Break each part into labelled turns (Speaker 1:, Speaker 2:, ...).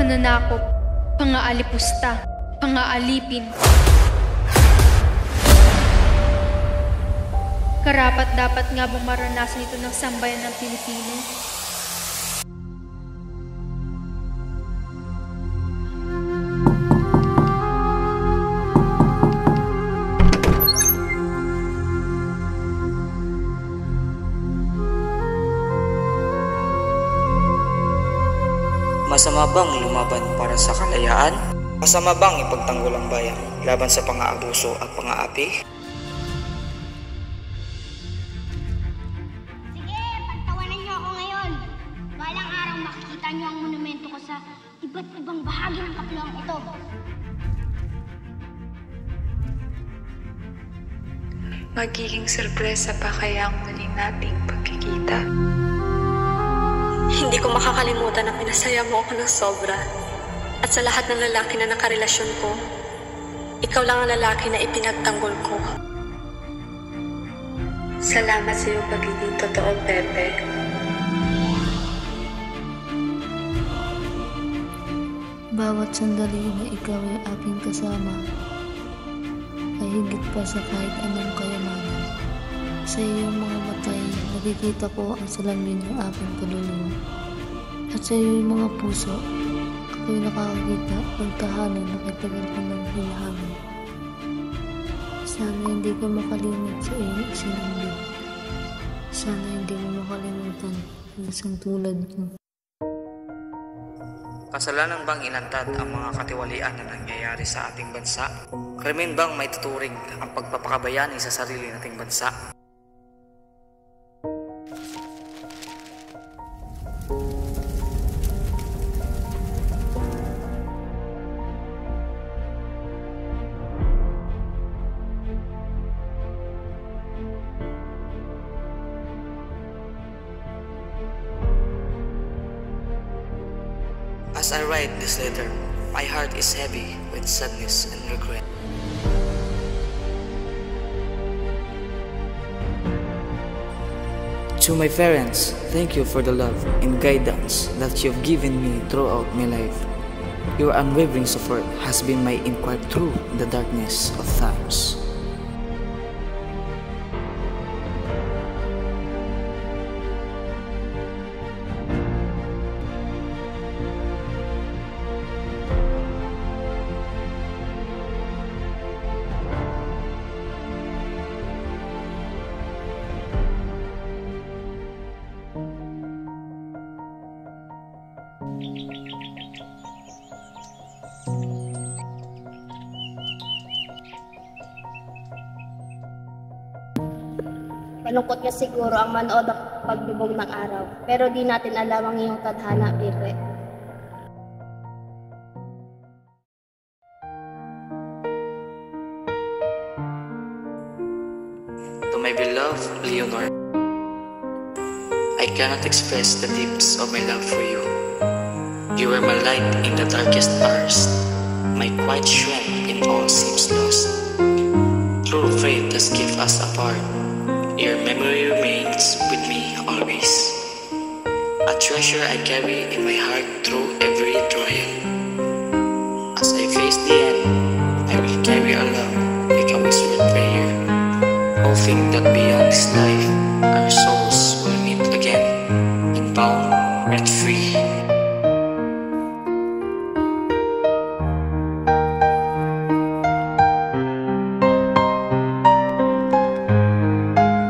Speaker 1: pananakop, pangaalipusta, pangaalipin. Karapat-dapat nga bang maranasan ito ng sambayan ng Pilipino?
Speaker 2: Masama bang lumaban para sa kalayaan? Masama bang ipagtanggol ang bayan laban sa pang-aabuso at pang-aapi?
Speaker 3: Sige, pagtawanan niyo ako ngayon. Balang araw makikita niyo ang monumento ko sa iba't ibang bahagi ng kapluang ito.
Speaker 4: Magiging sorpresa pa kaya ang muling nating pagkikita?
Speaker 5: Hindi ko makakalimutan na pinasaya mo ako ng sobra. At sa lahat ng lalaki na nakarelasyon ko, ikaw lang ang lalaki na ipinagtanggol ko.
Speaker 4: Salamat sa iyong pagiging totoo, Pepe.
Speaker 6: Bawat sandali na ikaw ay aking kasama ay higit pa sa kahit anong kayamanan. Sa iyong mga matay, nakikita ko ang salamin ng aking kaluluwa. At sa iyong mga puso, ako'y nakakakita ng tahanan na katagal ko ng hinahanap. Sana hindi ka makalimot sa iyong isinambit. Sana hindi mo makalimutan ang isang tulad ko.
Speaker 2: Kasalanan bang inantad ang mga katiwalian na nangyayari sa ating bansa? Krimen bang may tuturing ang pagpapakabayani sa sarili nating bansa? As I write this letter, my heart is heavy with sadness and regret. To my parents, thank you for the love and guidance that you've given me throughout my life. Your unwavering support has been my anchor through the darkness of times.
Speaker 3: Malungkot nga siguro ang manood ng paglubog ng araw, pero di natin alam ang iyong tadhana, Birre.
Speaker 2: To my beloved Leonor, I cannot express the depths of my love for you. You were my light in the darkest hours, my quiet strength in all seems lost. True faith has kept us apart. Your memory remains with me always. A treasure I carry in my heart through every trial. As I face the end, I will carry our love like a whispered prayer, hoping that beyond this life, our souls will meet again, in bound and free.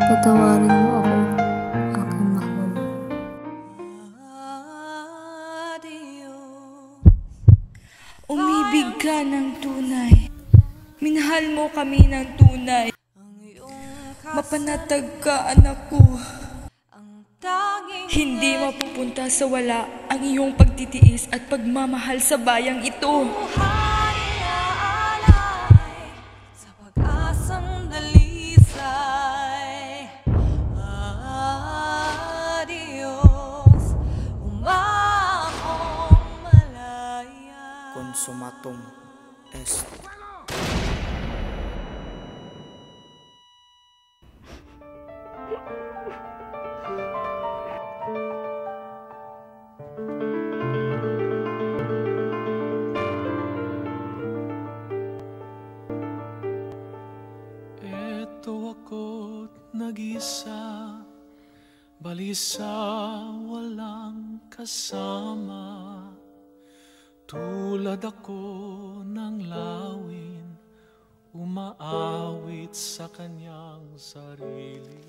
Speaker 6: Patawarin mo ako, aking mahal.
Speaker 7: Umibig ka ng tunay. Minahal mo kami ng tunay. Mapanatag ka, anak ko. Hindi mapupunta sa wala ang iyong pagtitiis at pagmamahal sa bayang ito.
Speaker 2: Consumatum est.
Speaker 8: balisa walang kasama. Tulad ako ng lawin, umaawit sa kanyang sarili.